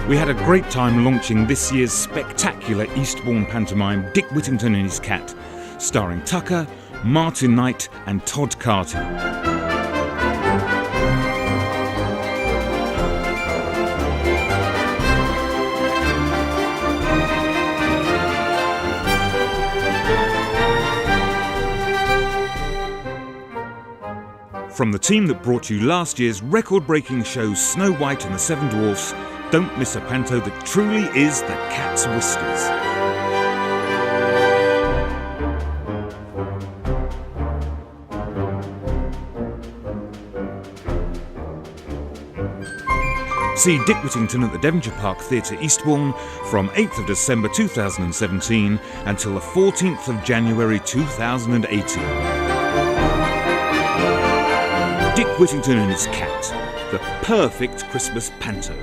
We had a great time launching this year's spectacular Eastbourne pantomime Dick Whittington and His Cat, starring Tucker, Martyn Knight and Todd Carty. From the team that brought you last year's record-breaking show Snow White and the Seven Dwarfs, don't miss a panto that truly is the cat's whiskers. See Dick Whittington at the Devonshire Park Theatre, Eastbourne from 8th of December 2017 until the 14th of January 2018. Dick Whittington and His Cat, the perfect Christmas panto.